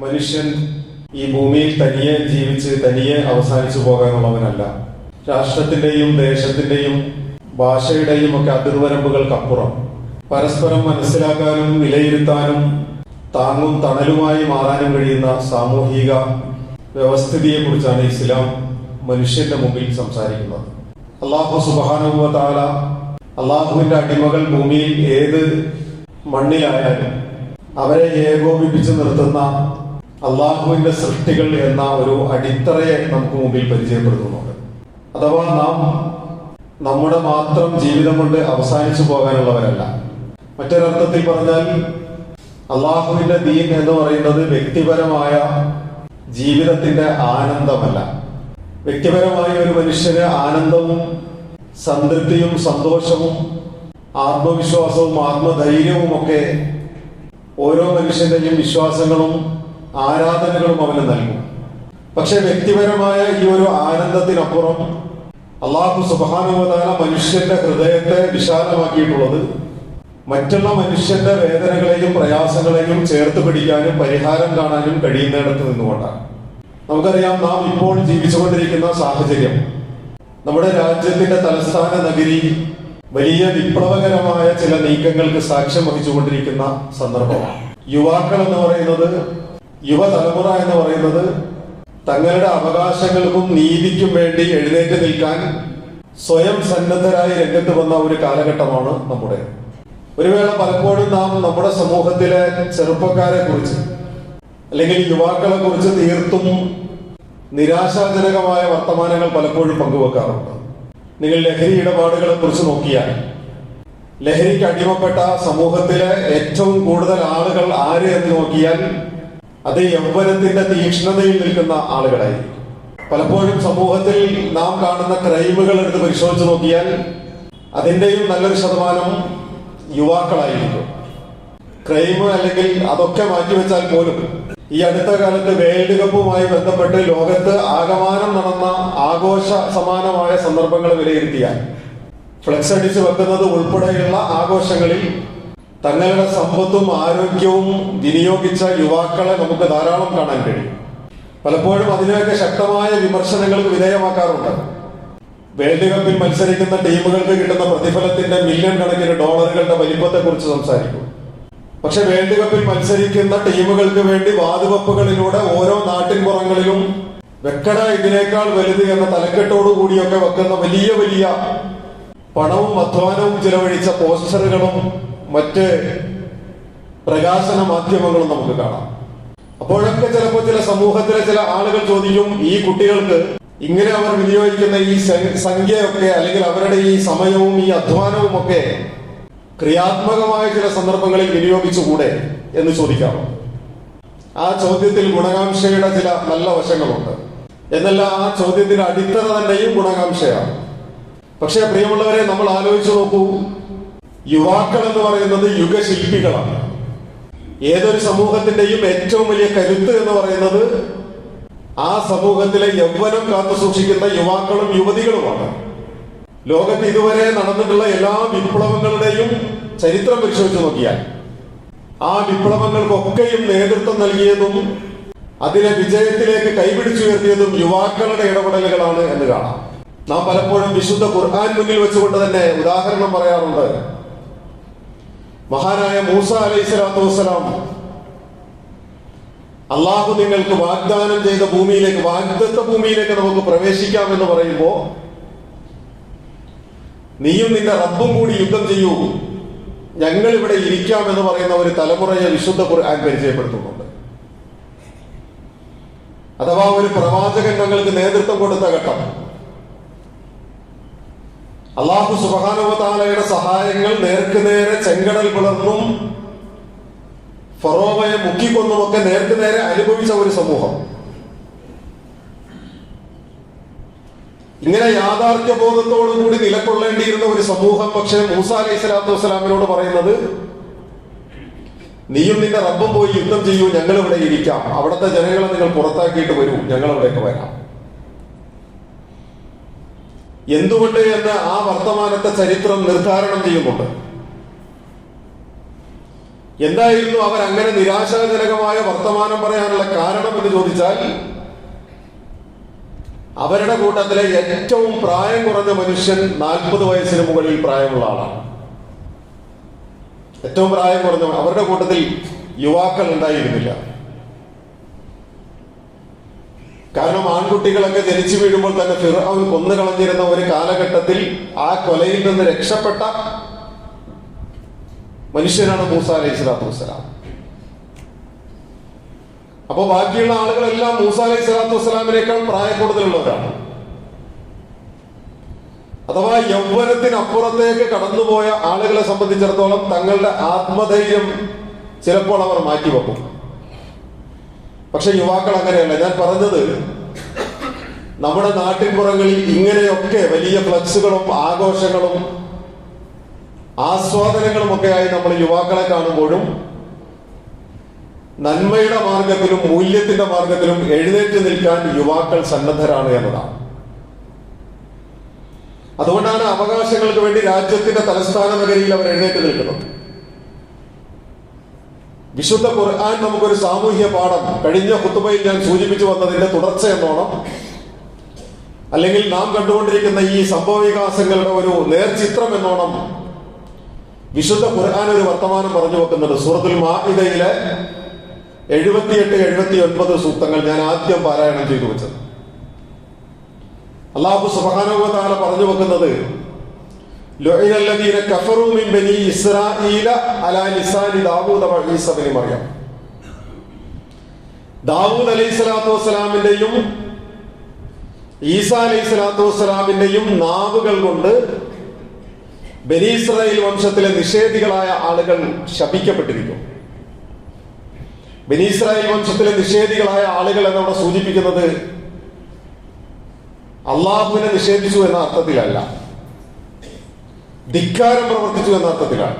മനുഷ്യൻ ഈ ഭൂമിയിൽ തനിയെ ജീവിച്ച് തനിയെ അവസാനിച്ചു പോകാനുള്ളവനല്ല. രാഷ്ട്രത്തിന്റെയും ദേശത്തിന്റെയും ഭാഷയുടെയും ഒക്കെ അതിർവരമ്പുകൾക്കപ്പുറം പരസ്പരം മനസ്സിലാക്കാനും വിലയിരുത്താനും താങ്ങും തണലുമായി മാറാനും കഴിയുന്ന സാമൂഹിക വ്യവസ്ഥിതിയെ കുറിച്ചാണ് ഇസ്ലാം മനുഷ്യന്റെ മുമ്പിൽ സംസാരിക്കുന്നത്. അല്ലാഹു സുബ്ഹാനഹു വ തആല അള്ളാഹുവിന്റെ അടിമകൾ ഭൂമിയിൽ ഏത് മണ്ണിലായാലും അവരെ ഏകോപിപ്പിച്ച് നിർത്തുന്ന അള്ളാഹുവിന്റെ സൃഷ്ടികൾ എന്ന ഒരു അടിത്തറയെ നമുക്ക് മുമ്പിൽ പരിചയപ്പെടുത്തുന്നുണ്ട്. അഥവാ നാം നമ്മുടെ മാത്രം ജീവിതം കൊണ്ട് അവസാനിച്ചു പോകാനുള്ളവരല്ല. മറ്റൊരർത്ഥത്തിൽ പറഞ്ഞാൽ അള്ളാഹുവിന്റെ ദീൻ എന്ന് പറയുന്നത് വ്യക്തിപരമായ ജീവിതത്തിന്റെ ആനന്ദമല്ല. വ്യക്തിപരമായ ഒരു മനുഷ്യന് ആനന്ദവും സംതൃപ്തിയും സന്തോഷവും ആത്മവിശ്വാസവും ആത്മധൈര്യവും ഒക്കെ ഓരോ മനുഷ്യന്റെയും വിശ്വാസങ്ങളും ആരാധനകളും അവന് നൽകും. പക്ഷെ വ്യക്തിപരമായ ഈ ഒരു ആനന്ദത്തിനപ്പുറം അല്ലാഹു സുബ്ഹാനഹു വ തആല മനുഷ്യന്റെ ഹൃദയത്തെ വിശാലമാക്കിയിട്ടുള്ളത് മറ്റുള്ള മനുഷ്യന്റെ വേദനകളെയും പ്രയാസങ്ങളെയും ചേർത്ത് പിടിക്കാനും പരിഹാരം കാണാനും കഴിയുന്നിടത്ത് നിന്നുകൊണ്ടാണ്. നമുക്കറിയാം, നാം ഇപ്പോൾ ജീവിച്ചുകൊണ്ടിരിക്കുന്ന സാഹചര്യം നമ്മുടെ രാജ്യത്തിന്റെ തലസ്ഥാന നഗരി വലിയ വിപ്ലവകരമായ ചില നീക്കങ്ങൾക്ക് സാക്ഷ്യം വഹിച്ചുകൊണ്ടിരിക്കുന്ന സന്ദർഭമാണ്. യുവാക്കൾ എന്ന് പറയുന്നത്, യുവതലമുറ എന്ന് പറയുന്നത് തങ്ങളുടെ അവകാശങ്ങൾക്കും നീതിക്കും വേണ്ടി എഴുന്നേറ്റ് നിൽക്കാൻ സ്വയം സന്നദ്ധരായി രംഗത്ത് വന്ന ഒരു കാലഘട്ടമാണ് നമ്മുടെ. ഒരു വേള പലപ്പോഴും നാം നമ്മുടെ സമൂഹത്തിലെ ചെറുപ്പക്കാരെ കുറിച്ച് അല്ലെങ്കിൽ യുവാക്കളെ കുറിച്ച് തീർത്തും നിരാശാജനകമായ വർത്തമാനങ്ങൾ പലപ്പോഴും പങ്കുവെക്കാറുണ്ട്. നിങ്ങൾ ലഹരി ഇടപാടുകളെ കുറിച്ച് നോക്കിയാൽ ലഹരിക്ക് അടിമപ്പെട്ട സമൂഹത്തിലെ ഏറ്റവും കൂടുതൽ ആളുകൾ ആര് എന്ന് നോക്കിയാൽ അത് യൗവനത്തിന്റെ തീക്ഷ്ണതയിൽ നിൽക്കുന്ന ആളുകളായിരിക്കും. പലപ്പോഴും സമൂഹത്തിൽ നാം കാണുന്ന ക്രൈമുകൾ എടുത്ത് പരിശോധിച്ച് നോക്കിയാൽ അതിന്റെയും നല്ലൊരു ശതമാനം യുവാക്കളായിരിക്കും. ക്രൈം അല്ലെങ്കിൽ അതൊക്കെ മാറ്റിവെച്ചാൽ പോലും ഈ അടുത്ത കാലത്ത് വേൾഡ് കപ്പുമായി ബന്ധപ്പെട്ട് ലോകത്ത് ആകമാനം നടന്ന ആഘോഷ സമാനമായ സന്ദർഭങ്ങൾ വിലയിരുത്തിയാൽ ഫ്ലെക്സ് അടിച്ച് വെക്കുന്നത് ഉൾപ്പെടെയുള്ള ആഘോഷങ്ങളിൽ തങ്ങളുടെ സമ്പത്തും ആരോഗ്യവും വിനിയോഗിച്ച യുവാക്കളെ നമുക്ക് ധാരാളം കാണാൻ കഴിയും. പലപ്പോഴും അതിനെയൊക്കെ ശക്തമായ വിമർശനങ്ങൾക്ക് വിധേയമാക്കാറുണ്ട്. വേൾഡ് കപ്പിൽ മത്സരിക്കുന്ന ടീമുകൾക്ക് കിട്ടുന്ന പ്രതിഫലത്തിന്റെ മില്യൺ കണക്കിന് ഡോളറുകളുടെ വലിപ്പത്തെ കുറിച്ച് സംസാരിക്കും. പക്ഷെ വേൾഡ് കപ്പിൽ മത്സരിക്കുന്ന ടീമുകൾക്ക് വേണ്ടി വാതുവെപ്പുകളിലൂടെ ഓരോ നാട്ടിൻപുറങ്ങളിലും വെക്കട ഇതിനേക്കാൾ വലുത് എന്ന തലക്കെട്ടോടു കൂടിയൊക്കെ വെക്കുന്ന വലിയ വലിയ പണവും അധ്വാനവും ചിലവഴിച്ച പോസ്റ്ററുകളും മറ്റ് പ്രകാശന മാധ്യമങ്ങളും നമുക്ക് കാണാം. അപ്പോഴൊക്കെ ചിലപ്പോൾ ചില സമൂഹത്തിലെ ചില ആളുകൾ ചോദിക്കും, ഈ കുട്ടികൾക്ക് ഇങ്ങനെ അവർ വിനിയോഗിക്കുന്ന ഈ സംഖ്യയൊക്കെ അല്ലെങ്കിൽ അവരുടെ ഈ സമയവും ഈ അധ്വാനവും ഒക്കെ ക്രിയാത്മകമായ ചില സന്ദർഭങ്ങളിൽ വിനിയോഗിച്ചുകൂടെ എന്ന് ചോദിക്കാമോ? ആ ചോദ്യത്തിൽ ഗുണകാംക്ഷയുടെ ചില നല്ല വശങ്ങളുണ്ട്. എന്നല്ല, ആ ചോദ്യത്തിന്റെ അടിത്തറ തന്നെയും ഗുണകാംക്ഷയാണ്. പക്ഷേ പ്രിയമുള്ളവരെ, നമ്മൾ ആലോചിച്ചു നോക്കൂ, യുവാക്കൾ എന്ന് പറയുന്നത് യുഗശില്പികളാണ്. ഏതൊരു സമൂഹത്തിന്റെയും ഏറ്റവും വലിയ കരുത്ത് എന്ന് പറയുന്നത് ആ സമൂഹത്തിലെ യൗവനം കാത്തു സൂക്ഷിക്കുന്ന യുവാക്കളും യുവതികളുമാണ്. ലോകത്ത് ഇതുവരെ നടന്നിട്ടുള്ള എല്ലാ വിപ്ലവങ്ങളുടെയും ചരിത്രം പരിശോധിച്ച് നോക്കിയാൽ ആ വിപ്ലവങ്ങൾക്കൊക്കെയും നേതൃത്വം നൽകിയതും അതിനെ വിജയത്തിലേക്ക് കൈപിടിച്ചുയർത്തിയതും യുവാക്കളുടെ ഇടപെടലുകളാണ് എന്ന് കാണാം. നാം പലപ്പോഴും വിശുദ്ധ ഖുർആൻ മുന്നിൽ വെച്ചുകൊണ്ട് തന്നെ ഉദാഹരണം പറയാറുണ്ട്. മഹാനായ മൂസ അലൈഹിസ്സലാത്തു വസ്സലാം അള്ളാഹു നിങ്ങൾക്ക് വാഗ്ദാനം ചെയ്ത ഭൂമിയിലേക്ക്, വാഗ്ദത്ത ഭൂമിയിലേക്ക് നമുക്ക് പ്രവേശിക്കാം എന്ന് പറയുമ്പോ നീയും നിന്റെ റബ്ബും കൂടി യുദ്ധം ചെയ്യൂ, ഞങ്ങൾ ഇവിടെ ഇരിക്കാം എന്ന് പറയുന്ന ഒരു തലമുറയെ വിശുദ്ധ ഖുർആൻ പരിചയപ്പെടുത്തുന്നുണ്ട്. അഥവാ ഒരു പ്രവാചകൻ തങ്ങൾക്ക് നേതൃത്വം കൊടുത്ത ഘട്ടം, അല്ലാഹു സുബ്ഹാനഹു വ തആലയുടെ സഹായങ്ങൾ നേർക്കുനേരെ ചെങ്കടൽ പിളർന്നും ഫറോവയെ മുക്കിക്കൊന്നുമൊക്കെ നേർക്കുനേരെ അനുഭവിച്ച ഒരു സമൂഹം. ഇങ്ങനെ യാഥാർത്ഥ്യബോധത്തോടു കൂടി നിലകൊള്ളേണ്ടിയിരുന്ന ഒരു സമൂഹം. പക്ഷേ മൂസ അലൈഹിസ്സലാത്തു വസ്സലാമിനോട് പറയുന്നത്, നീയും നിന്റെ റബ്ബും പോയി യുദ്ധം ചെയ്യൂ, ഞങ്ങൾ ഇവിടെ ഇരിക്കാം, അവിടുത്തെ ജനങ്ങളെ നിങ്ങൾ പുറത്താക്കിയിട്ട് വരൂ, ഞങ്ങൾ ഇവിടേക്ക് വരാം. എന്തുകൊണ്ട് എന്ന് ആ വർത്തമാനത്തെ ചരിത്രം നിർദ്ധാരണം ചെയ്യുന്നുണ്ട്. എന്തായിരുന്നു അവർ അങ്ങനെ നിരാശാജനകമായ വർത്തമാനം പറയാനുള്ള കാരണം എന്ന് ചോദിച്ചാൽ, അവരുടെ കൂട്ടത്തിലെ ഏറ്റവും പ്രായം കുറഞ്ഞ മനുഷ്യൻ 40 വയസ്സിന് മുകളിൽ പ്രായമുള്ള ആളാണ്. ഏറ്റവും പ്രായം കുറഞ്ഞ അവരുടെ കൂട്ടത്തിൽ യുവാക്കൾ ഉണ്ടായിരുന്നില്ല. കാരണം ആൺകുട്ടികളൊക്കെ ജനിച്ചു വീഴുമ്പോൾ തന്നെ ഫിർഔൻ കൊന്നുകളഞ്ഞിരുന്ന ഒരു കാലഘട്ടത്തിൽ ആ കൊലയിൽ നിന്ന് രക്ഷപ്പെട്ട മനുഷ്യനാണ് മൂസ അലൈഹി സ്വലാത്തു വസ്സലാം. അപ്പൊ ബാക്കിയുള്ള ആളുകളെല്ലാം മൂസ അലൈഹി സ്വലാത്തു വസ്സലാമിനേക്കാൾ പ്രായക്കൂടുതലുള്ളവരാണ്. അഥവാ യൗവനത്തിനപ്പുറത്തേക്ക് കടന്നുപോയ ആളുകളെ സംബന്ധിച്ചിടത്തോളം തങ്ങളുടെ ആത്മധൈര്യം ചിലപ്പോൾ അവർ മാറ്റിവെക്കും. പക്ഷെ യുവാക്കൾ അങ്ങനെയല്ല. ഞാൻ പറഞ്ഞത്, നമ്മുടെ നാട്ടിൻപുറങ്ങളിൽ ഇങ്ങനെയൊക്കെ വലിയ ഫ്ലക്സുകളും ആഘോഷങ്ങളും ആസ്വാദനങ്ങളും ഒക്കെയായി നമ്മൾ യുവാക്കളെ കാണുമ്പോഴും നന്മയുടെ മാർഗത്തിലും മൂല്യത്തിന്റെ മാർഗത്തിലും എഴുന്നേറ്റ് നിൽക്കാൻ യുവാക്കൾ സന്നദ്ധരാണ് എന്നതാണ്. അതുകൊണ്ടാണ് അവകാശങ്ങൾക്ക് വേണ്ടി രാജ്യത്തിന്റെ തലസ്ഥാന നഗരിയിൽ അവർ എഴുന്നേറ്റ് നിൽക്കുന്നത്. വിശുദ്ധ ഖുർആൻ നമുക്കൊരു സാമൂഹ്യ പാഠം, കഴിഞ്ഞ ഖുതുബയിൽ ഞാൻ സൂചിപ്പിച്ചു വന്നതിന്റെ തുടർച്ച എന്നോണം, അല്ലെങ്കിൽ നാം കണ്ടുകൊണ്ടിരിക്കുന്ന ഈ സംഭവ വികാസങ്ങളുടെ ഒരു നേർചിത്രം എന്നോണം വിശുദ്ധ ഖുർആൻ ഒരു വർത്തമാനം പറഞ്ഞു വെക്കുന്നുണ്ട്. സൂറത്തുൽ മാഇദയിലെ 78-79 സൂക്തങ്ങൾ ഞാൻ ആദ്യം പാരായണം ചെയ്തു വെച്ചത്. അല്ലാഹു സുബ്ഹാനഹു വ തആല പറഞ്ഞു വെക്കുന്നത്, ലുഇനല്ലദീന കഫറൂ മിൻ ബനി ഇസ്രായീല അലാ ലിസാനി ദാവൂദ വ ഈസ ഇബ്നു മറിയം. ദാവൂദ് അലൈഹിസ്സലാത്തു വസ്സലാമിന്റെയും ഈസ അലൈഹിസ്സലാത്തു വസ്സലാമിന്റെയും നാവുകൾ കൊണ്ട് ബനി ഇസ്രായേൽ വംശത്തിലെ നിഷേധികളായ ആളുകൾ ശപിക്കപ്പെട്ടിരിക്കും. ബനി ഇസ്രായേൽ വംശത്തിലെ നിഷേധികളായ ആളുകൾ എന്നവിടെ സൂചിപ്പിക്കുന്നത് അള്ളാഹുവിനെ നിഷേധിച്ചു എന്ന അർത്ഥത്തിലല്ല, ധിക്കാരം പ്രവർത്തിച്ചു എന്ന അർത്ഥത്തിലാണ്.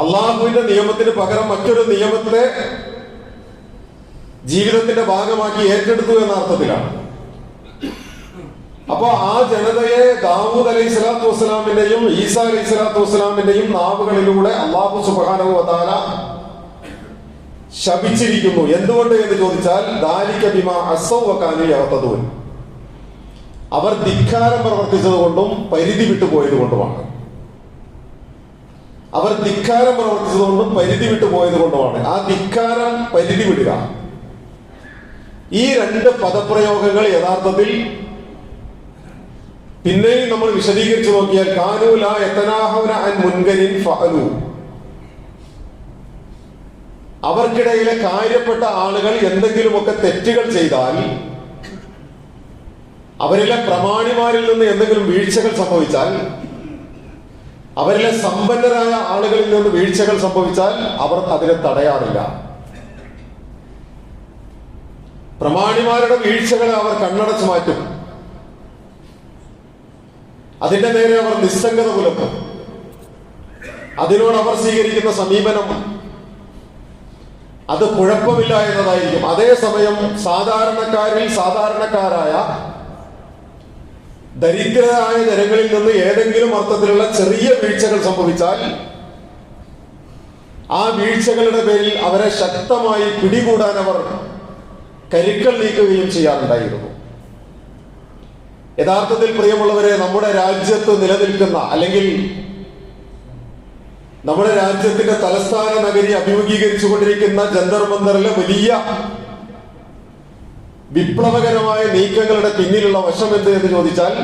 അള്ളാഹുവിന്റെ നിയമത്തിന് പകരം മറ്റൊരു നിയമത്തെ ജീവിതത്തിന്റെ ഭാഗമാക്കി ഏറ്റെടുത്തു എന്ന അർത്ഥത്തിലാണ്. അപ്പോ ആ ജനതയെ ദാവൂദ് അലൈഹി സ്വലാത്തു വസ്സലാമിന്റെയും ഈസ അലൈഹി സ്വലാത്തു വസ്സലാമിന്റെയും നാവുകളിലൂടെ അല്ലാഹു സുബ്ഹാനഹു വ തആല ശപിച്ചിരിക്കുന്നു. എന്തുകൊണ്ട് എന്ന് ചോദിച്ചാൽ, ദാലിക ബിമാ അസ്സൗ വ കാനൂ യഅ്തദൂൻ, അവർ ധിക്കാരം പ്രവർത്തിച്ചത് കൊണ്ടും പരിധി വിട്ടുപോയത് കൊണ്ടുമാണ്. അവർ ധിക്കാരം പ്രവർത്തിച്ചത് കൊണ്ടും പരിധി വിട്ടുപോയത് കൊണ്ടുമാണ്. ആ ധിക്കാരം, പരിധി വിടുക, ഈ രണ്ട് പദപ്രയോഗങ്ങൾ യഥാർത്ഥത്തിൽ പിന്നെയും നമ്മൾ വിശദീകരിച്ചു നോക്കിയാൽ, കാനൂ ലാ യതനാഹൗന അൻ മുൻകരിൻ ഫഅലൂ, അവർക്കിടയിലെ കാര്യപ്പെട്ട ആളുകൾ എന്തെങ്കിലുമൊക്കെ തെറ്റുകൾ ചെയ്താൽ, അവരിലെ പ്രമാണിമാരിൽ നിന്ന് എന്തെങ്കിലും വീഴ്ചകൾ സംഭവിച്ചാൽ, അവരിലെ സമ്പന്നരായ ആളുകളിൽ നിന്ന് വീഴ്ചകൾ സംഭവിച്ചാൽ അവർ അതിനെ തടയാറില്ല. പ്രമാണിമാരുടെ വീഴ്ചകളെ അവർ കണ്ണടച്ചു മാറ്റും. അതിന്റെ നേരെ അവർ നിസ്സംഗത പുലർത്തും. അതിനോട് അവർ സ്വീകരിക്കുന്ന സമീപനം അത് കുഴപ്പമില്ല എന്നതായിരിക്കും. അതേസമയം സാധാരണക്കാരിൽ സാധാരണക്കാരായ ദരിദ്രരായ ജനങ്ങളിൽ നിന്ന് ഏതെങ്കിലും അർത്ഥത്തിലുള്ള ചെറിയ വീഴ്ചകൾ സംഭവിച്ചാൽ ആ വീഴ്ചകളുടെ പേരിൽ അവരെ ശക്തമായി പിടികൂടാൻ അവർ കരുക്കൾ നീക്കുകയും ചെയ്യാറുണ്ടായിരുന്നു. യഥാർത്ഥത്തിൽ പ്രിയമുള്ളവരെ, നമ്മുടെ രാജ്യത്ത് നിലനിൽക്കുന്ന, അല്ലെങ്കിൽ നമ്മുടെ രാജ്യത്തിന്റെ തലസ്ഥാന നഗരി അഭിമുഖീകരിച്ചു കൊണ്ടിരിക്കുന്ന ജന്തർ മന്ദറിലെ വലിയ വിപ്ലവകരമായ നീക്കങ്ങളുടെ പിന്നിലുള്ള വശം എന്ത് എന്ന് ചോദിച്ചാൽ,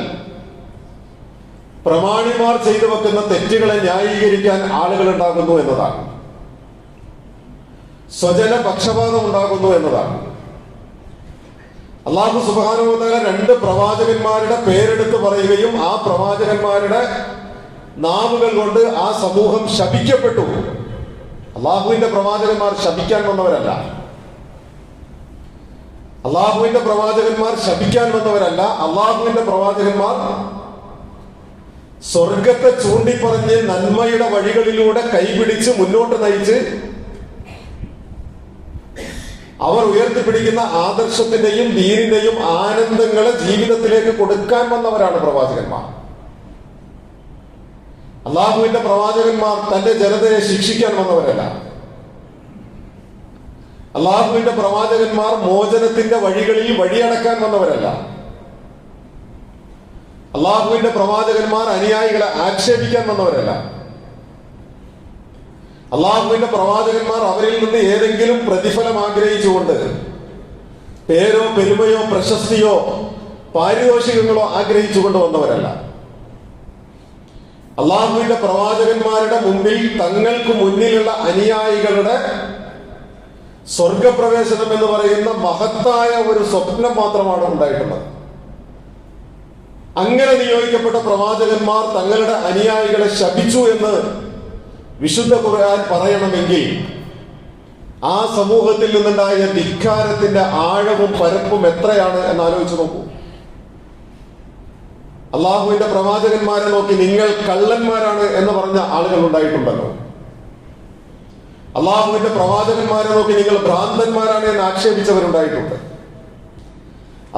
പ്രമാണിമാർ ചെയ്തു വെക്കുന്ന തെറ്റുകളെ ന്യായീകരിക്കാൻ ആളുകൾ ഉണ്ടാകുന്നു എന്നതാണ്. സ്വജന പക്ഷപാതം ഉണ്ടാകുന്നു എന്നതാണ്. അല്ലാഹു സുബ്ഹാനഹു വ തആല രണ്ട് പ്രവാചകന്മാരുടെ പേരെടുത്ത് പറയുകയും ആ പ്രവാചകന്മാരുടെ നാവുകൾ കൊണ്ട് ആ സമൂഹം ശപിക്കപ്പെട്ടു. അള്ളാഹുവിന്റെ പ്രവാചകന്മാർ ശപിക്കാൻ വന്നവരല്ല. അള്ളാഹുവിന്റെ പ്രവാചകന്മാർ ശപിക്കാൻ വന്നവരല്ല. അള്ളാഹുവിന്റെ പ്രവാചകന്മാർ സ്വർഗത്തെ ചൂണ്ടിപ്പറഞ്ഞ് നന്മയുടെ വഴികളിലൂടെ കൈപിടിച്ച് മുന്നോട്ട് നയിച്ച് അവർ ഉയർത്തിപ്പിടിക്കുന്ന ആദർശത്തിന്റെയും ദീനിന്റെയും ആനന്ദങ്ങളെ ജീവിതത്തിലേക്ക് കൊടുക്കാൻ വന്നവരാണ് പ്രവാചകന്മാർ. അള്ളാഹുവിന്റെ പ്രവാചകന്മാർ തന്റെ ജനതയെ ശിക്ഷിക്കാൻ വന്നവരല്ല. അള്ളാഹുവിന്റെ പ്രവാചകന്മാർ മോചനത്തിന്റെ വഴികളിൽ വഴിയടക്കാൻ വന്നവരല്ല. അള്ളാഹുവിന്റെ പ്രവാചകന്മാർ അനുയായികളെ ആക്ഷേപിക്കാൻ വന്നവരല്ല. അള്ളാഹുവിന്റെ പ്രവാചകന്മാർ അവരിൽ നിന്ന് ഏതെങ്കിലും പ്രതിഫലം ആഗ്രഹിച്ചുകൊണ്ട് പേരോ പെരുമയോ പ്രശസ്തിയോ പാരിതോഷികങ്ങളോ ആഗ്രഹിച്ചുകൊണ്ട് വന്നവരല്ല. അള്ളാഹുവിന്റെ പ്രവാചകന്മാരുടെ മുമ്പിൽ തങ്ങൾക്ക് മുന്നിലുള്ള അനുയായികളുടെ സ്വർഗപ്രവേശനം എന്ന് പറയുന്ന മഹത്തായ ഒരു സ്വപ്നം മാത്രമാണ് ഉണ്ടായിട്ടുള്ളത്. അങ്ങനെ നിയോഗിക്കപ്പെട്ട പ്രവാചകന്മാർ തങ്ങളുടെ അനുയായികളെ ശപിച്ചു എന്ന് വിശുദ്ധ ഖുർആൻ പറയണമെങ്കിൽ ആ സമൂഹത്തിൽ നിന്നുണ്ടായ ധിക്കാരത്തിന്റെ ആഴവും പരപ്പും എത്രയാണ് എന്ന് ആലോചിച്ച് നോക്കൂ. അള്ളാഹുവിന്റെ പ്രവാചകന്മാരെ നോക്കി നിങ്ങൾ കള്ളന്മാരാണ് എന്ന് പറഞ്ഞ ആളുകൾ ഉണ്ടായിട്ടുണ്ടല്ലോ. അള്ളാഹുവിന്റെ പ്രവാചകന്മാരെ നോക്കി നിങ്ങൾ ഭ്രാന്തന്മാരാണ് എന്ന് ആക്ഷേപിച്ചവരുണ്ടായിട്ടുണ്ട്.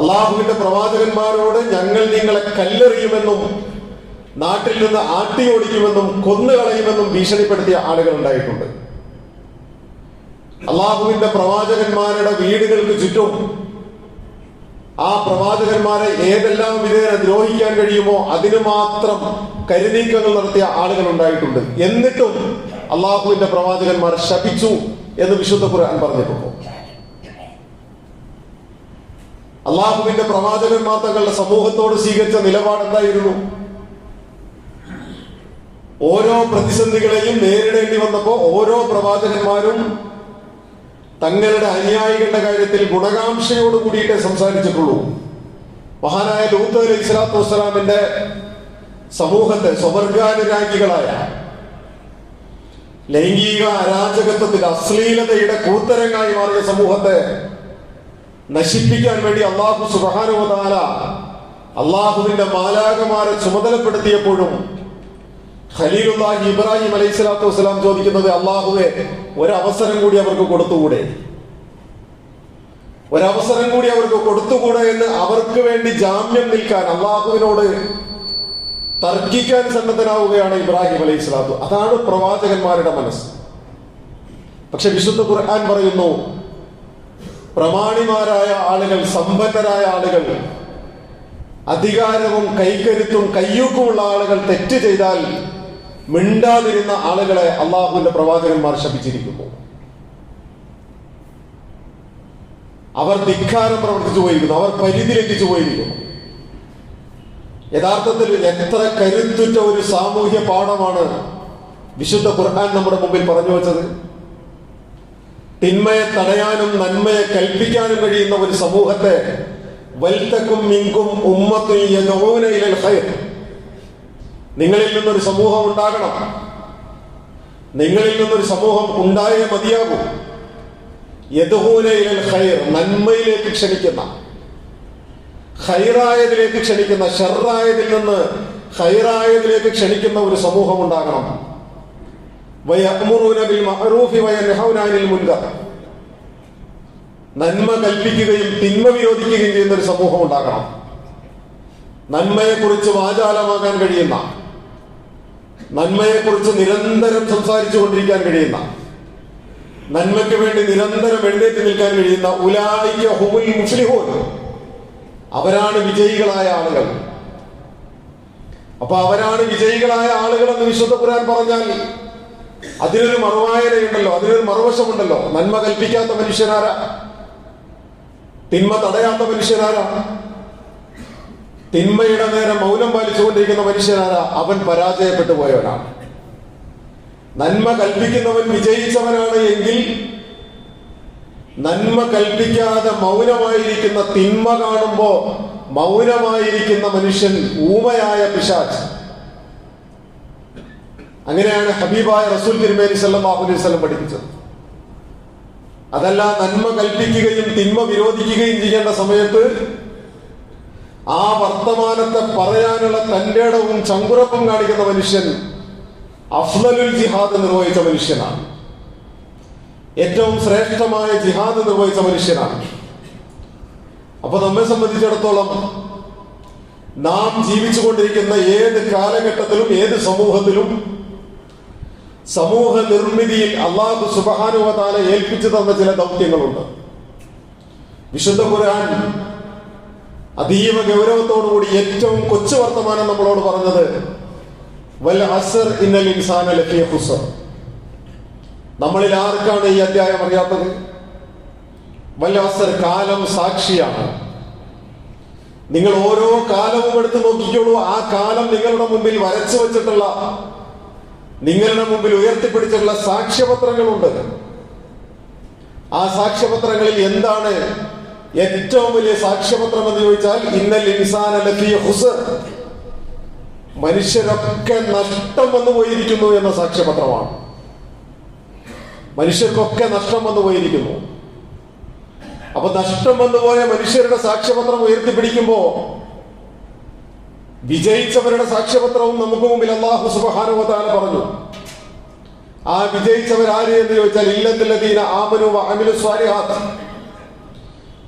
അള്ളാഹുവിന്റെ പ്രവാചകന്മാരോട് ഞങ്ങൾ നിങ്ങളെ കല്ലെറിയുമെന്നും നാട്ടിൽ നിന്ന് ആട്ടിയോടിക്കുമെന്നും കൊന്നുകളയുമെന്നും ഭീഷണിപ്പെടുത്തിയ ആളുകൾ ഉണ്ടായിട്ടുണ്ട്. അള്ളാഹുവിന്റെ പ്രവാചകന്മാരുടെ വീടുകൾക്ക് ചുറ്റും ആ പ്രവാചകന്മാരെ ഏതെല്ലാം വിധേന ദ്രോഹിക്കാൻ കഴിയുമോ അതിനു മാത്രം കരുനീക്കങ്ങൾ നടത്തിയ ആളുകൾ ഉണ്ടായിട്ടുണ്ട്. എന്നിട്ടും അള്ളാഹുവിന്റെ പ്രവാചകന്മാർ ശപിച്ചു എന്ന് വിശുദ്ധ ഖുർആൻ പറഞ്ഞിട്ടുണ്ട്. അള്ളാഹുവിന്റെ പ്രവാചകന്മാർ തങ്ങളുടെ സമൂഹത്തോട് സ്വീകരിച്ച നിലപാട് എന്തായിരുന്നു? ഓരോ പ്രതിസന്ധികളെയും നേരിടേണ്ടി വന്നപ്പോ ഓരോ പ്രവാചകന്മാരും തങ്ങളുടെ അനുയായികളുടെ കാര്യത്തിൽ ഗുണകാംക്ഷയോട് കൂടിയിട്ടേ സംസാരിച്ചിട്ടുള്ളൂ. മഹാനായ ലൂത്ത് അലൈഹി സ്വലാത്തു വസ്സലാമിന്റെ സമൂഹത്തെ സ്വവർഗാനുരാഗികളായ ലൈംഗിക അരാജകത്വത്തിന്റെ അശ്ലീലതയുടെ കൂത്തരങ്ങായി മാറിയ സമൂഹത്തെ നശിപ്പിക്കാൻ വേണ്ടി അള്ളാഹു സുബ്ഹാനഹു വ തആല അള്ളാഹുവിന്റെ മാലാഖമാരെ ചുമതലപ്പെടുത്തിയപ്പോഴും ഖലീലുല്ലാഹി ഇബ്രാഹിം അലൈഹി സ്വലാത്തു വസ്സലാം ചോദിക്കുന്നത്, അള്ളാഹുവെ ഒരവസരം കൂടി അവർക്ക് കൊടുത്തുകൂടെ, ഒരവസരം കൂടി അവർക്ക് കൊടുത്തുകൂടെ എന്ന് അവർക്ക് വേണ്ടി ജാമ്യം നിൽക്കാൻ അള്ളാഹുവിനോട് തർക്കിക്കാൻ സന്നദ്ധനാവുകയാണ് ഇബ്രാഹിം അലൈഹി സ്വലാത്തു. അതാണ് പ്രവാചകന്മാരുടെ മനസ്സ്. പക്ഷെ വിശുദ്ധ ഖുർആൻ പറയുന്നു, പ്രമാണിമാരായ ആളുകൾ, സമ്പന്നരായ ആളുകൾ, അധികാരവും കൈക്കരുത്തും കയ്യൂക്കുമുള്ള ആളുകൾ തെറ്റ് ചെയ്താൽ മിണ്ടാതിരുന്ന ആളുകളെ അള്ളാഹുവിന്റെ പ്രവാചകന്മാർ ശപിച്ചിരിക്കുന്നു. അവർ ധിക്കാരം പ്രവർത്തിച്ചു പോയിരിക്കുന്നു, അവർ പരിധി ലംഘിച്ചു പോയിരിക്കുന്നു. യഥാർത്ഥത്തിൽ എത്ര കരുത്തുറ്റ ഒരു സാമൂഹ്യ പാഠമാണ് വിശുദ്ധ ഖുർആൻ നമ്മുടെ മുമ്പിൽ പറഞ്ഞു വെച്ചത്. തിന്മയെ തടയാനും നന്മയെ കൽപ്പിക്കാനും കഴിയുന്ന ഒരു സമൂഹത്തെ വൽതകും മിൻകും ഉമ്മത്തുൻ യദഊന ഇലൽ ഖൈർ, നിങ്ങളിൽ നിന്നൊരു സമൂഹം ഉണ്ടാകണം, നിങ്ങളിൽ നിന്നൊരു സമൂഹം ഉണ്ടായേ മതിയാകൂ. യദഊന ഇലൽ ഖൈർ, നന്മയിലേക്ക് ക്ഷണിക്കുന്ന, ഖൈറായതിലേക്ക് ക്ഷണിക്കുന്ന, ശർറായതിൽ നിന്ന് ഖൈറായതിലേക്ക് ക്ഷണിക്കുന്ന ഒരു സമൂഹം ഉണ്ടാകണം. വയഅ്മുറൂന ബിൽ മഅറൂഫി വയൻഹൗന അനിൽ മുൻകർ, നന്മ കൽപ്പിക്കുകയും തിന്മ വിരോധിക്കുകയും ചെയ്യുന്ന ഒരു സമൂഹം ഉണ്ടാകണം. നന്മയെക്കുറിച്ച് വാചാലമാകാൻ കഴിയുന്ന, നന്മയെക്കുറിച്ച് നിരന്തരം സംസാരിച്ചു കൊണ്ടിരിക്കാൻ കഴിയുന്ന, നന്മയ്ക്ക് വേണ്ടി നിരന്തരം എഴുന്നേറ്റ് നിൽക്കാൻ കഴിയുന്ന ഉലൈക ഹുമുൽ മുഫ്ലിഹൂൻ, അവരാണ് വിജയികളായ ആളുകൾ. അപ്പൊ അവരാണ് വിജയികളായ ആളുകൾ എന്ന് വിശുദ്ധ ഖുർആൻ പറഞ്ഞാൽ അതിനൊരു മറുവായനയുണ്ടല്ലോ, അതിനൊരു മറുവശമുണ്ടല്ലോ. നന്മ കൽപ്പിക്കാത്ത മനുഷ്യനാരാ? തിന്മ തടയാത്ത മനുഷ്യനാരാ? തിന്മയുടെ നേരെ മൗനം പാലിച്ചുകൊണ്ടിരിക്കുന്ന മനുഷ്യനാരാ? അവൻ പരാജയപ്പെട്ടു പോയവനാണ്. നന്മ കൽപ്പിക്കുന്നവൻ വിജയിച്ചവനാണ് എങ്കിൽ നന്മ കൽപ്പിക്കാതെ മൗനമായിരിക്കുന്ന, തിന്മ കാണുമ്പോ മൗനമായിരിക്കുന്ന മനുഷ്യൻ ഊമയായ പിശാച്. അങ്ങനെയാണ് ഹബീബായ റസൂൽ തിരുമേനി സല്ലല്ലാഹു അലൈഹി വസല്ലം പഠിപ്പിച്ചത്. അതല്ല, നന്മ കൽപ്പിക്കുകയും തിന്മ വിരോധിക്കുകയും ചെയ്യേണ്ട സമയത്ത് ആ വർത്തമാനത്തെ പറയാനുള്ള തന്റെ ഇടവും ചങ്കുറപ്പും കാണിക്കുന്ന മനുഷ്യൻ അഫ്ളലുൽ ജിഹാദ് നിർവഹിച്ച മനുഷ്യനാണ്, ഏറ്റവും ശ്രേഷ്ഠമായ ജിഹാദ് നിർവഹിച്ച മനുഷ്യനാണ്. അപ്പൊ നമ്മെ സംബന്ധിച്ചിടത്തോളം നാം ജീവിച്ചുകൊണ്ടിരിക്കുന്ന ഏത് കാലഘട്ടത്തിലും ഏത് സമൂഹത്തിലും സമൂഹ നിർമ്മിതിയിൽ അല്ലാഹു സുബ്ഹാനഹു വ തആല ഏൽപ്പിച്ചു തന്ന ചില ദൗത്യങ്ങളുണ്ട്. വിശുദ്ധ ഖുർആൻ അതീവ ഗൗരവത്തോടുകൂടി ഏറ്റവും കൊച്ചു വർത്തമാനം നമ്മളോട് പറഞ്ഞത് വൽ അസ്ർ ഇന്നൽ ഇൻസാന ലഫീ ഖുസ്ർ. നമ്മളിൽ ആർക്കാണ് ഈ അധ്യായം അറിയാത്തത്? വൽ അസ്ർ, കാലം സാക്ഷിയാണ്. നിങ്ങൾ ഓരോ കാലവും എടുത്ത് നോക്കിക്കോളൂ. ആ കാലം നിങ്ങളുടെ മുമ്പിൽ വരച്ചു വെച്ചിട്ടുള്ള, നിങ്ങളുടെ മുമ്പിൽ ഉയർത്തിപ്പിടിച്ചിട്ടുള്ള സാക്ഷ്യപത്രങ്ങളുണ്ട്. ആ സാക്ഷ്യപത്രങ്ങളിൽ എന്താണ് ഏറ്റവും വലിയ സാക്ഷ്യപത്രം എന്ന് ചോദിച്ചാൽ ഇന്നൽ ഇൻസാന ലഫീ ഖുസ്ർ, മനുഷ്യരൊക്കെ നഷ്ടം വന്നു പോയിരിക്കുന്നു എന്ന സാക്ഷ്യപത്രമാണ്. മനുഷ്യർക്കൊക്കെ നഷ്ടം വന്നു പോയിരിക്കുന്നു. അപ്പൊ നഷ്ടം വന്നുപോയ മനുഷ്യരുടെ സാക്ഷ്യപത്രം ഉയർത്തിപ്പിടിക്കുമ്പോ വിജയിച്ചവരുടെ സാക്ഷ്യപത്രവും നമുക്ക് മുമ്പിൽ അല്ലാഹു സുബ്ഹാനഹു വ തആല പറഞ്ഞു. ആ വിജയിച്ചവരാര് എന്ന് ചോദിച്ചാൽ ഇല്ലല്ലദീന ആമനു വ അമിലു സ്വാലിഹാത്ത്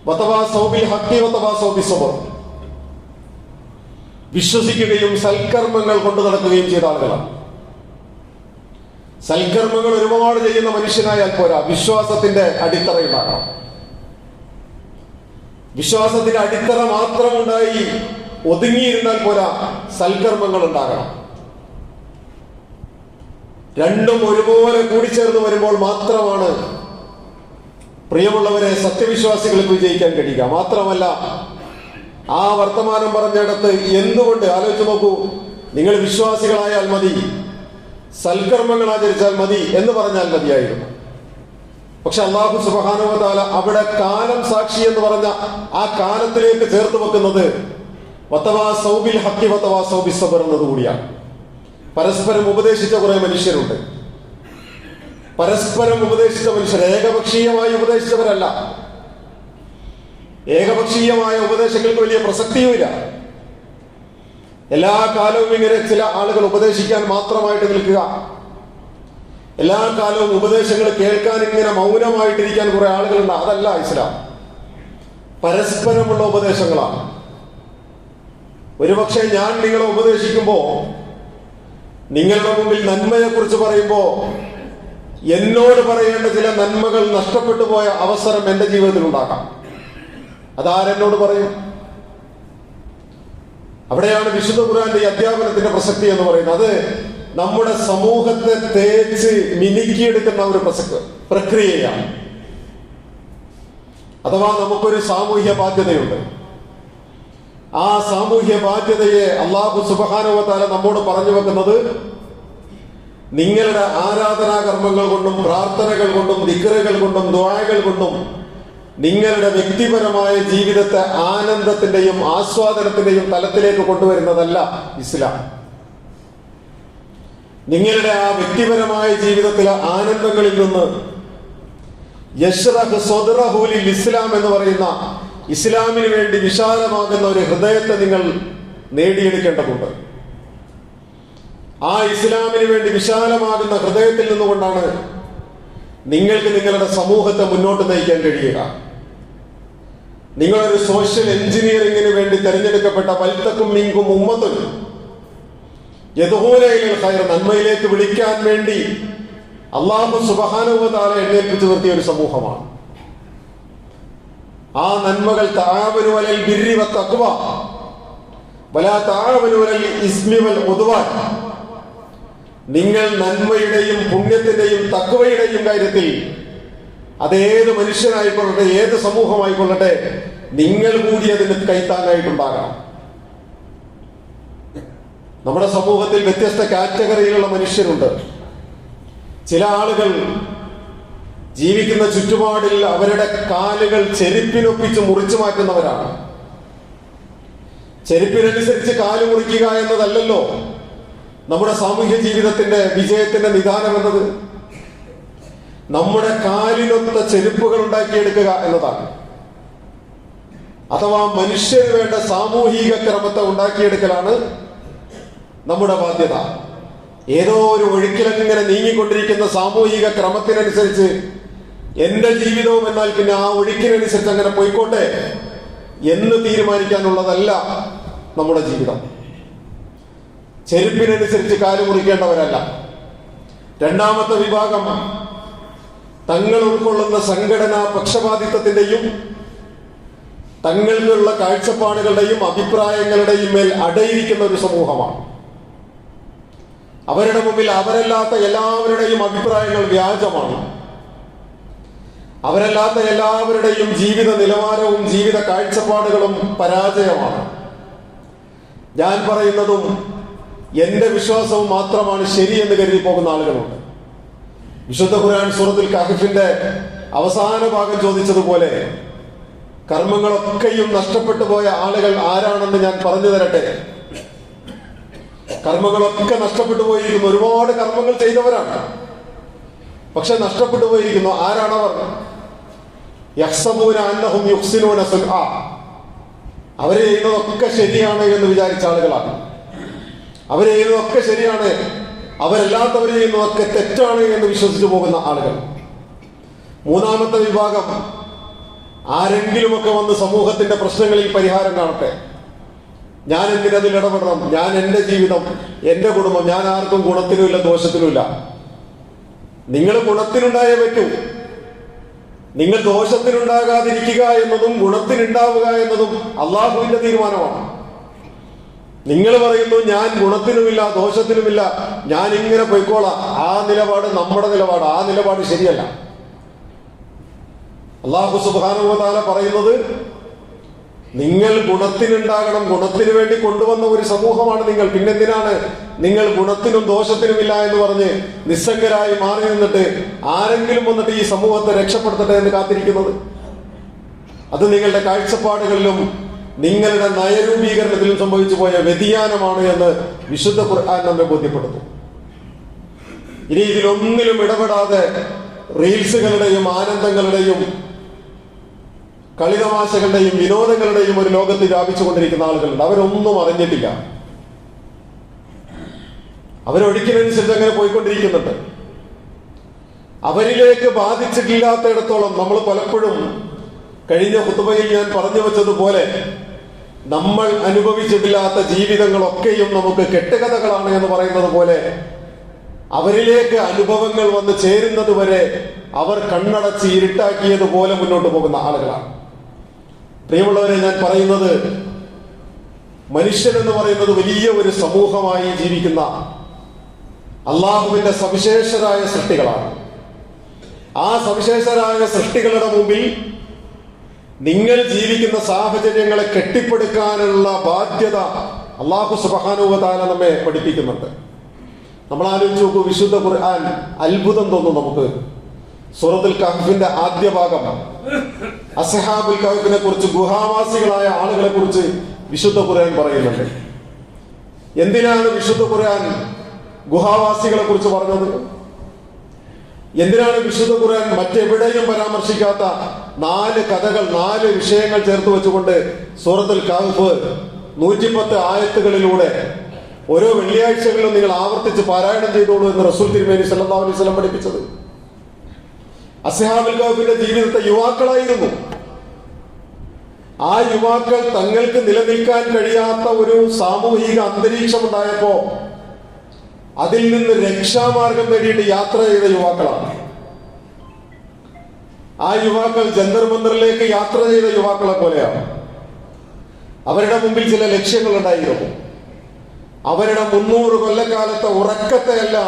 വതവാസൗ ബിൽ ഹഖി വതവാസൗ ബിസ്സബ്ർ. വിശ്വസിക്കുകയും സൽക്കർമ്മങ്ങൾ കൊണ്ടു നടക്കുകയും ചെയ്ത ആളുകളാണ്. സൽക്കർമ്മങ്ങൾ ഒരുപാട് ചെയ്യുന്ന മനുഷ്യനായാൽ പോരാ, വിശ്വാസത്തിന്റെ അടിത്തറ ഉണ്ടാകണം. വിശ്വാസത്തിന്റെ അടിത്തറ മാത്രമുണ്ടായി ഒതുങ്ങിയിരുന്നാൽ പോരാ, സൽക്കർമ്മങ്ങൾ ഉണ്ടാകണം. രണ്ടും ഒരുപോലെ കൂടിച്ചേർന്ന് വരുമ്പോൾ മാത്രമാണ് പ്രിയമുള്ളവരെ സത്യവിശ്വാസികൾക്ക് വിജയിക്കാൻ കഴിയുക. മാത്രമല്ല, ആ വർത്തമാനം പറഞ്ഞിടത്ത് എന്തുകൊണ്ട് ആലോചിച്ച് നോക്കൂ. നിങ്ങൾ വിശ്വാസികളായാൽ മതി, സൽക്കർമ്മങ്ങൾ ആചരിച്ചാൽ മതി എന്ന് പറഞ്ഞാൽ മതിയായിരുന്നു. പക്ഷെ അല്ലാഹു സുബ്ഹാനഹു വ തആല അവിടെ കാലം സാക്ഷി എന്ന് പറഞ്ഞ ആ കാലത്തിലേക്ക് ചേർത്ത് വെക്കുന്നത് വതവാസൗ ബിൽ ഹഖി വതവാസൗ ബിസ്സബ്ർ എന്നതുകൂടിയാണ്. പരസ്പരം ഉപദേശിച്ച കുറെ മനുഷ്യരുണ്ട്. പരസ്പരം ഉപദേശിച്ച മനുഷ്യർ ഏകപക്ഷീയമായി ഉപദേശിച്ചവരല്ല. ഏകപക്ഷീയമായ ഉപദേശങ്ങൾക്ക് വലിയ പ്രസക്തിയുമില്ല. എല്ലാ കാലവും ഇങ്ങനെ ചില ആളുകൾ ഉപദേശിക്കാൻ മാത്രമായിട്ട് നിൽക്കുക, എല്ലാ കാലവും ഉപദേശങ്ങൾ കേൾക്കാൻ ഇങ്ങനെ മൗനമായിട്ടിരിക്കാൻ കുറെ ആളുകളുണ്ട്. അതല്ല ഇസ്ലാം. പരസ്പരമുള്ള ഉപദേശങ്ങളാണ്. ഒരുപക്ഷെ ഞാൻ നിങ്ങളെ ഉപദേശിക്കുമ്പോ, നിങ്ങളുടെ മുമ്പിൽ നന്മയെ കുറിച്ച് പറയുമ്പോ എന്നോട് പറയേണ്ട ചില നന്മകൾ നഷ്ടപ്പെട്ടു പോയ അവസരം എന്റെ ജീവിതത്തിൽ ഉണ്ടാക്കാം. അതാരെന്നോട് പറയും? അവിടെയാണ് വിശുദ്ധ ഖുർആന്റെ ഈ അധ്യാപനത്തിന്റെ പ്രസക്തി എന്ന് പറയുന്നത്. അത് നമ്മുടെ സമൂഹത്തെ തേച്ച് മിനുക്കിയെടുക്കുന്ന ഒരു പ്രക്രിയയാണ്. അഥവാ നമുക്കൊരു സാമൂഹ്യ ബാധ്യതയുണ്ട്. ആ സാമൂഹ്യ ബാധ്യതയെ അല്ലാഹു സുബ്ഹാനഹു വ തആല നമ്മോട് പറഞ്ഞു വെക്കുന്നത് നിങ്ങളുടെ ആരാധനാ കർമ്മങ്ങൾ കൊണ്ടും പ്രാർത്ഥനകൾ കൊണ്ടും ദിക്റുകൾ കൊണ്ടും ദുആകൾ കൊണ്ടും നിങ്ങളുടെ വ്യക്തിപരമായ ജീവിതത്തെ ആനന്ദത്തിന്റെയും ആസ്വാദനത്തിന്റെയും തലത്തിലേക്ക് കൊണ്ടുവരുന്നതല്ല ഇസ്ലാം. നിങ്ങളുടെ ആ വ്യക്തിപരമായ ജീവിതത്തിലെ ആനന്ദങ്ങളിൽ നിന്ന് യശ്റഹ് സദ്റഹു ലിൽ ഇസ്ലാം എന്ന് പറയുന്ന ഇസ്ലാമിന് വേണ്ടി വിശാലമാകുന്ന ഒരു ഹൃദയത്തെ നിങ്ങൾ നേടിയെടുക്കേണ്ടതുണ്ട്. ആ ഇസ്ലാമിന് വേണ്ടി വിശാലമാകുന്ന ഹൃദയത്തിൽ നിന്നുകൊണ്ടാണ് നിങ്ങൾക്ക് നിങ്ങളുടെ സമൂഹത്തെ മുന്നോട്ട് നയിക്കാൻ കഴിയുക. നിങ്ങളൊരു സോഷ്യൽ എഞ്ചിനീയറിംഗിന് വേണ്ടി തെരഞ്ഞെടുക്കപ്പെട്ട വൽതകും മിൻകും ഉമ്മത്തുൻ യദ്ഊന ഇലൽ ഖൈർ, നന്മയിലേക്ക് വിളിക്കാൻ വേണ്ടി അല്ലാഹു സുബ്ഹാനഹു വ തആല എഴുന്നേൽപ്പിച്ചു നിർത്തിയ ഒരു സമൂഹമാണ്. ആ നന്മകൾ തആവനു അലൽ ബിർരി വത്തഖ്വ വലാ തആവനു അലൽ ഇസ്മി വൽ ഉദ്വാൻ. നിങ്ങൾ നന്മയുടെയും പുണ്യത്തിന്റെയും തഖ്വയുടെയും കാര്യത്തിൽ അതേത് മനുഷ്യനായിക്കൊള്ളട്ടെ, ഏത് സമൂഹമായിക്കൊള്ളട്ടെ, നിങ്ങൾ കൂടി അതിന് കൈത്താങ്ങായിട്ടുണ്ടാകണം. നമ്മുടെ സമൂഹത്തിൽ വ്യത്യസ്ത കാറ്റഗറിയിലുള്ള മനുഷ്യരുണ്ട്. ചില ആളുകൾ ജീവിക്കുന്ന ചുറ്റുപാടിൽ അവരുടെ കാലുകൾ ചെരുപ്പിനൊപ്പിച്ച് മുറിച്ചു മാറ്റുന്നവരാണ്. ചെരുപ്പിനനുസരിച്ച് കാല് മുറിക്കുക എന്നതല്ലല്ലോ നമ്മുടെ സാമൂഹ്യ ജീവിതത്തിന്റെ വിജയത്തിന്റെ നിദാനം എന്നത്. നമ്മുടെ കാലിനൊത്ത ചെരുപ്പുകൾ ഉണ്ടാക്കിയെടുക്കുക എന്നതാണ്. അഥവാ മനുഷ്യന് വേണ്ട സാമൂഹിക ക്രമത്തെ ഉണ്ടാക്കിയെടുക്കലാണ് നമ്മുടെ ബാധ്യത. ഏതോ ഒരു ഒഴുക്കിലങ്ങനെ നീങ്ങിക്കൊണ്ടിരിക്കുന്ന സാമൂഹിക ക്രമത്തിനനുസരിച്ച് എന്റെ ജീവിതവും എന്നാൽ പിന്നെ ആ ഒഴുക്കിനനുസരിച്ച് അങ്ങനെ പോയിക്കോട്ടെ എന്ന് തീരുമാനിക്കാനുള്ളതല്ല നമ്മുടെ ജീവിതം. ചെരുപ്പിനനുസരിച്ച് കാല് മുറിക്കേണ്ടവരല്ല. രണ്ടാമത്തെ വിഭാഗം തങ്ങൾ ഉൾക്കൊള്ളുന്ന സംഘടനാ പക്ഷപാതിത്വത്തിന്റെയും തങ്ങൾക്കുള്ള കാഴ്ചപ്പാടുകളുടെയും അഭിപ്രായങ്ങളുടെയും മേൽ അടയിരിക്കുന്ന ഒരു സമൂഹമാണ്. അവരുടെ മുമ്പിൽ അവരല്ലാത്ത എല്ലാവരുടെയും അഭിപ്രായങ്ങൾ വ്യാജമാണ്. അവരല്ലാത്ത എല്ലാവരുടെയും ജീവിത നിലവാരവും ജീവിത കാഴ്ചപ്പാടുകളും പരാജയമാണ്. ഞാൻ പറയുന്നതും എന്റെ വിശ്വാസവും മാത്രമാണ് ശരിയെന്ന് കരുതി പോകുന്ന ആളുകളുണ്ട്. വിശുദ്ധ ഖുർആൻ സൂറത്തുൽ കഹ്ഫിന്റെ അവസാന ഭാഗം ചോദിച്ചതുപോലെ കർമ്മങ്ങളൊക്കെയും നഷ്ടപ്പെട്ടു പോയ ആളുകൾ ആരാണെന്ന് ഞാൻ പറഞ്ഞു തരട്ടെ. കർമ്മങ്ങളൊക്കെ നഷ്ടപ്പെട്ടു പോയിരിക്കുന്നു. ഒരുപാട് കർമ്മങ്ങൾ ചെയ്തവരാണ്, പക്ഷെ നഷ്ടപ്പെട്ടു പോയിരിക്കുന്നു. ആരാണവർ? യഹ്സബൂന അന്നഹും യുഹ്സിനൂന സുൻആ. അവര് ചെയ്യുന്നതൊക്കെ ശരിയാണ് എന്ന് വിചാരിച്ച ആളുകളാണ്. അവര് ചെയ്യുന്നതൊക്കെ ശരിയാണ്, അവരല്ലാത്തവർ ചെയ്യുന്നതൊക്കെ തെറ്റാണ് എന്ന് വിശ്വസിച്ചു പോകുന്ന ആളുകൾ. മൂന്നാമത്തെ വിഭാഗം ആരെങ്കിലുമൊക്കെ വന്ന് സമൂഹത്തിന്റെ പ്രശ്നങ്ങളിൽ പരിഹാരം കാണട്ടെ, ഞാൻ എന്തിനതിൽ ഇടപെടണം, ഞാൻ എന്റെ ജീവിതം, എന്റെ കുടുംബം, ഞാൻ ആർക്കും ഗുണത്തിനുമില്ല ദോഷത്തിനുമില്ല. നിങ്ങൾ ഗുണത്തിനുണ്ടായേ പറ്റൂ. നിങ്ങൾ ദോഷത്തിനുണ്ടാകാതിരിക്കുക എന്നതും ഗുണത്തിനുണ്ടാവുക എന്നതും അള്ളാഹുവിന്റെ തീരുമാനമാണ്. നിങ്ങൾ പറയുന്നു ഞാൻ ഗുണത്തിനുമില്ല ദോഷത്തിനുമില്ല, ഞാൻ ഇങ്ങനെ പോയിക്കോളാം. ആ നിലപാട് നമ്മുടെ നിലപാട്, ആ നിലപാട് ശരിയല്ല. അല്ലാഹു സുബ്ഹാനഹു വ തആല പറയുന്നത് നിങ്ങൾ ഗുണത്തിനുണ്ടാകണം, ഗുണത്തിന് വേണ്ടി കൊണ്ടുവന്ന ഒരു സമൂഹമാണ് നിങ്ങൾ. പിന്നെന്തിനാണ് നിങ്ങൾ ഗുണത്തിനും ദോഷത്തിനുമില്ല എന്ന് പറഞ്ഞ് നിസ്സംഗരായി മാറി നിന്നിട്ട് ആരെങ്കിലും വന്നിട്ട് ഈ സമൂഹത്തെ രക്ഷപ്പെടുത്തട്ടെ എന്ന് കാത്തിരിക്കുന്നത്? അത് നിങ്ങളുടെ കാഴ്ചപ്പാടുകളിലും നിങ്ങളുടെ നയരൂപീകരണത്തിലും സംഭവിച്ചു പോയ വ്യതിയാനമാണ് എന്ന് വിശുദ്ധ ഖുർആൻ നമ്മെ ബോധ്യപ്പെടുന്നു. ഇനി ഇതിലൊന്നിലും ഇടപെടാതെ റീൽസുകളുടെയും ആനന്ദങ്ങളുടെയും കളിതമാശകളുടെയും വിനോദങ്ങളുടെയും ഒരു ലോകത്ത് വ്യാപിച്ചുകൊണ്ടിരിക്കുന്ന ആളുകളുണ്ട്. അവരൊന്നും അറിഞ്ഞിട്ടില്ല. അവരൊഴുക്കിനനുസരിച്ച് അങ്ങനെ പോയിക്കൊണ്ടിരിക്കുന്നുണ്ട്. അവരിലേക്ക് ബാധിച്ചിട്ടില്ലാത്തയിടത്തോളം നമ്മൾ പലപ്പോഴും കഴിഞ്ഞ ഖുതുബയിൽ ഞാൻ പറഞ്ഞു വെച്ചതുപോലെ നമ്മൾ അനുഭവിച്ചിട്ടില്ലാത്ത ജീവിതങ്ങളൊക്കെയും നമുക്ക് കെട്ടുകഥകളാണ് എന്ന് പറയുന്നത് പോലെ അവരിലേക്ക് അനുഭവങ്ങൾ വന്ന് ചേരുന്നത് വരെ അവർ കണ്ണടച്ച് ഇരുട്ടാക്കിയതുപോലെ മുന്നോട്ട് പോകുന്ന ആളുകളാണ്. പ്രിയമുള്ളവരെ, ഞാൻ പറയുന്നത് മനുഷ്യൻ എന്ന് പറയുന്നത് വലിയ ഒരു സമൂഹമായി ജീവിക്കുന്ന അള്ളാഹുവിന്റെ സവിശേഷരായ സൃഷ്ടികളാണ്. ആ സവിശേഷരായ സൃഷ്ടികളുടെ മുമ്പിൽ നിങ്ങൾ ജീവിക്കുന്ന സാഹചര്യങ്ങളെ കെട്ടിപ്പടുക്കാനുള്ള ബാധ്യത അല്ലാഹു സുബ്ഹാനഹു വ തആല നമ്മെ പഠിപ്പിക്കുന്നുണ്ട്. നമ്മൾ ആലോചിച്ച് നോക്കൂ, വിശുദ്ധ ഖുർആൻ അത്ഭുതം തോന്നും നമുക്ക്. സൂറത്തുൽ കഹ്ഫിന്റെ ആദ്യ ഭാഗം അസ്ഹാബുൽ കഹ്ഫിനെ കുറിച്ച്, ഗുഹാവാസികളായ ആളുകളെ കുറിച്ച് വിശുദ്ധ ഖുർആൻ പറയുന്നുണ്ട്. എന്തിനാണ് വിശുദ്ധ ഖുർആൻ ഗുഹാവാസികളെ കുറിച്ച് പറഞ്ഞത്? എന്തിനാണ് വിശുദ്ധ ഖുർആൻ മറ്റെവിടെയും പരാമർശിക്കാത്ത 4 കഥകൾ, 4 വിഷയങ്ങൾ ചേർത്ത് വെച്ചുകൊണ്ട് സൂറത്തുൽ കഹ്ഫ് 110 ആയത്തുകളിലൂടെ ഓരോ വെള്ളിയാഴ്ചകളിലും നിങ്ങൾ ആവർത്തിച്ച് പാരായണം ചെയ്തോളൂ എന്ന് റസൂൽ തിരുമേനി സല്ലല്ലാഹു അലൈഹി വസല്ലം പഠിപ്പിച്ചത്? അസ്ഹാബുൽ കഹ്ഫിന്റെ ജീവിതത്തെ യുവാക്കളായിരുന്നു. ആ യുവാക്കൾ തങ്ങൾക്ക് നിലനിൽക്കാൻ കഴിയാത്ത ഒരു സാമൂഹിക അന്തരീക്ഷം ഉണ്ടായപ്പോ അതിൽ നിന്ന് രക്ഷാമാർഗം നേടിയിട്ട് യാത്ര ചെയ്ത യുവാക്കളാണ്. ആ യുവാക്കൾ ജന്തർ മന്ദറിലേക്ക് യാത്ര ചെയ്ത യുവാക്കളെ പോലെയാണ്. അവരുടെ മുമ്പിൽ ചില ലക്ഷ്യങ്ങൾ ഉണ്ടായിരുന്നു. അവരുടെ 300 കൊല്ലക്കാലത്തെ ഉറക്കത്തെയല്ല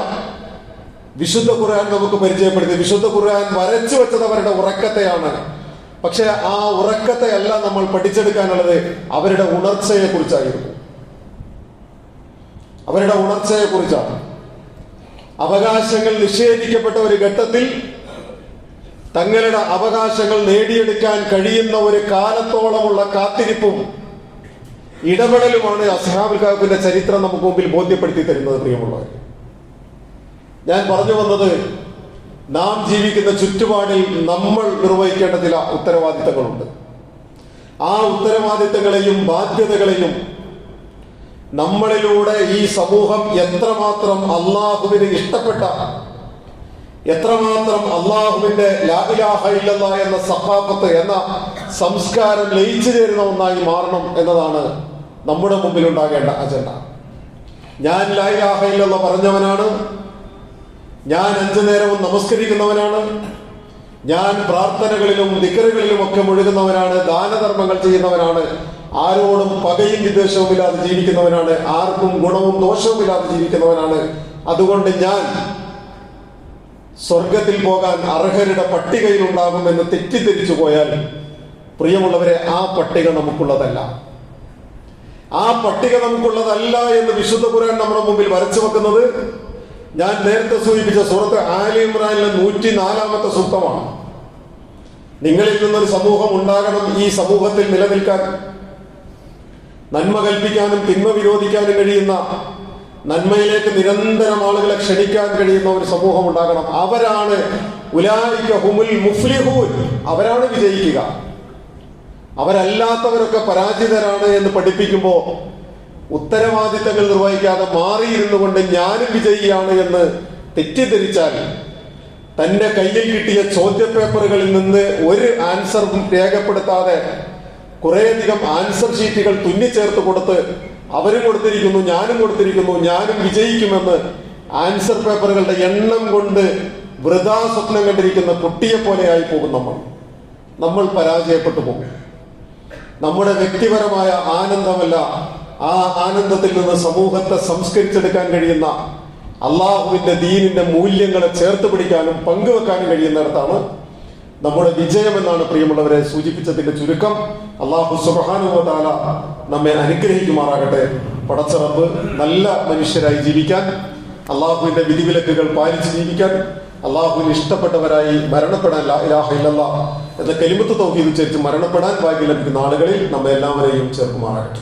വിശുദ്ധ ഖുർആൻ നമുക്ക് പരിചയപ്പെടുത്തി. വിശുദ്ധ ഖുർആൻ വരച്ചു വെച്ചത് അവരുടെ ഉറക്കത്തെയാണ്. പക്ഷെ ആ ഉറക്കത്തെയല്ല നമ്മൾ പഠിച്ചെടുക്കാനുള്ളത്, അവരുടെ ഉണർച്ചയെ കുറിച്ചായിരുന്നു. അവരുടെ ഉണർച്ചയെ കുറിച്ചാണ്. അവകാശങ്ങൾ നിഷേധിക്കപ്പെട്ട ഒരു ഘട്ടത്തിൽ തങ്ങളുടെ അവകാശങ്ങൾ നേടിയെടുക്കാൻ കഴിയുന്ന ഒരു കാലത്തോളമുള്ള കാത്തിരിപ്പും ഇടപെടലുമാണ് അസ്ഹാബുൽ കഹ്ഫിന്റെ ചരിത്രം നമുക്ക് മുമ്പിൽ ബോധ്യപ്പെടുത്തി തരുന്നത്. പ്രിയമുള്ളവർ, ഞാൻ പറഞ്ഞു വന്നത് നാം ജീവിക്കുന്ന ചുറ്റുപാടിൽ നമ്മൾ നിർവഹിക്കേണ്ട ചില ഉത്തരവാദിത്തങ്ങളുണ്ട്. ആ ഉത്തരവാദിത്തങ്ങളെയും ബാധ്യതകളെയും നമ്മളിലൂടെ ഈ സമൂഹം എത്രമാത്രം അള്ളാഹുവിന് ഇഷ്ടപ്പെട്ട, എത്രമാത്രം അള്ളാഹുവിന്റെ ലാ ഇലാഹ ഇല്ലല്ലാഹ് എന്ന സഖാഫത്ത് എന്ന സംസ്കാരം ലയിച്ചു ചേരുന്ന ഒന്നായി മാറണം എന്നതാണ് നമ്മുടെ മുമ്പിൽ ഉണ്ടാകേണ്ട അജണ്ട. ഞാൻ ലാ ഇലാഹ ഇല്ലല്ലാഹ് പറഞ്ഞവനാണ്, ഞാൻ 5 നേരവും നമസ്കരിക്കുന്നവനാണ്, ഞാൻ പ്രാർത്ഥനകളിലും ദിക്റുകളിലും ഒക്കെ മുഴുകുന്നവനാണ്, ദാനധർമ്മങ്ങൾ ചെയ്യുന്നവനാണ്, ആരോടും പകയും വിദ്വേഷവും ഇല്ലാതെ ജീവിക്കുന്നവനാണ്, ആർക്കും ഗുണവും ദോഷവും ഇല്ലാതെ ജീവിക്കുന്നവനാണ്. അതുകൊണ്ട് ഞാൻ സ്വർഗത്തിൽ പോകാൻ അർഹരുടെ പട്ടികയിൽ ഉണ്ടാകുമെന്ന് തെറ്റിദ്ധരിച്ചു പോയാൽ പ്രിയമുള്ളവരെ, ആ പട്ടിക നമുക്കുള്ളതല്ല. ആ പട്ടിക നമുക്കുള്ളതല്ല എന്ന് വിശുദ്ധ ഖുർആൻ നമ്മുടെ മുമ്പിൽ വരച്ചു വെക്കുന്നത് ഞാൻ നേരത്തെ സൂചിപ്പിച്ച സൂറത്ത് ആലി ഇമ്രാനിലെ 104-ാമത്തെ സൂക്തമാണ്. നിങ്ങളിൽ നിന്നൊരു സമൂഹം ഉണ്ടാകണം, ഈ സമൂഹത്തിൽ നിലനിൽക്കാൻ, നന്മ കൽപ്പിക്കാനും തിന്മ വിരോധിക്കാനും കഴിയുന്ന, നന്മയിലേക്ക് നിരന്തരം ആളുകളെ ക്ഷണിക്കാൻ കഴിയുന്ന ഒരു സമൂഹം ഉണ്ടാകണം. അവരാണ് ഉലൈക ഹുമുൽ മുഫ്ലിഹൂൻ, അവരാണ് വിജയിക്കുക. അവരല്ലാത്തവരൊക്കെ പരാജിതരാണ് എന്ന് പഠിപ്പിക്കുമ്പോൾ ഉത്തരവാദിത്തങ്ങൾ നിർവഹിക്കാതെ മാറിയിരുന്നു കൊണ്ട് ഞാനും വിജയിയാണ് എന്ന് തെറ്റിദ്ധരിച്ചാൽ, തന്റെ കയ്യിൽ കിട്ടിയ ചോദ്യപേപ്പറുകളിൽ നിന്ന് ഒരു ആൻസറും രേഖപ്പെടുത്താതെ കുറേയധികം ആൻസർ ഷീറ്റുകൾ തുന്നിച്ചേർത്ത് കൊടുത്ത് അവരും കൊടുത്തിരിക്കുന്നു, ഞാനും കൊടുത്തിരിക്കുന്നു, ഞാനും വിജയിക്കുമെന്ന് ആൻസർ പേപ്പറുകളുടെ എണ്ണം കൊണ്ട് വൃഥാ സ്വപ്നം കണ്ടിരിക്കുന്ന കുട്ടിയെ പോലെയായി പോകും നമ്മൾ പരാജയപ്പെട്ടു പോകും. നമ്മുടെ വ്യക്തിപരമായ ആനന്ദമല്ല, ആ ആനന്ദത്തിൽ നിന്ന് സമൂഹത്തെ സംസ്കരിച്ചെടുക്കാൻ കഴിയുന്ന അള്ളാഹുവിന്റെ ദീനിന്റെ മൂല്യങ്ങളെ ചേർത്ത് പിടിക്കാനും പങ്കുവെക്കാനും കഴിയുന്നിടത്താണ് നമ്മുടെ വിജയമെന്നാണ് പ്രിയമുള്ളവരെ സൂചിപ്പിച്ചതിന്റെ ചുരുക്കം. അള്ളാഹു സുബ്ഹാനഹു വ തആല നമ്മെ അനുഗ്രഹിക്കുമാറാകട്ടെ. പടച്ച റബ്ബ് നല്ല മനുഷ്യരായി ജീവിക്കാൻ, അള്ളാഹുവിന്റെ വിധിവിലക്കുകൾ പാലിച്ച് ജീവിക്കാൻ, അള്ളാഹുവിന് ഇഷ്ടപ്പെട്ടവരായി മരണപ്പെടാൻ, ലാ ഇലാഹ ഇല്ലല്ലാഹ് എന്ന കലിമത്ത് തൗഹീദ് ഉച്ചരിച്ച് മരണപ്പെടാൻ ഭാഗ്യം ലഭിക്കുന്ന ആളുകളിൽ നമ്മെ എല്ലാവരെയും ചേർക്കുമാറാകട്ടെ.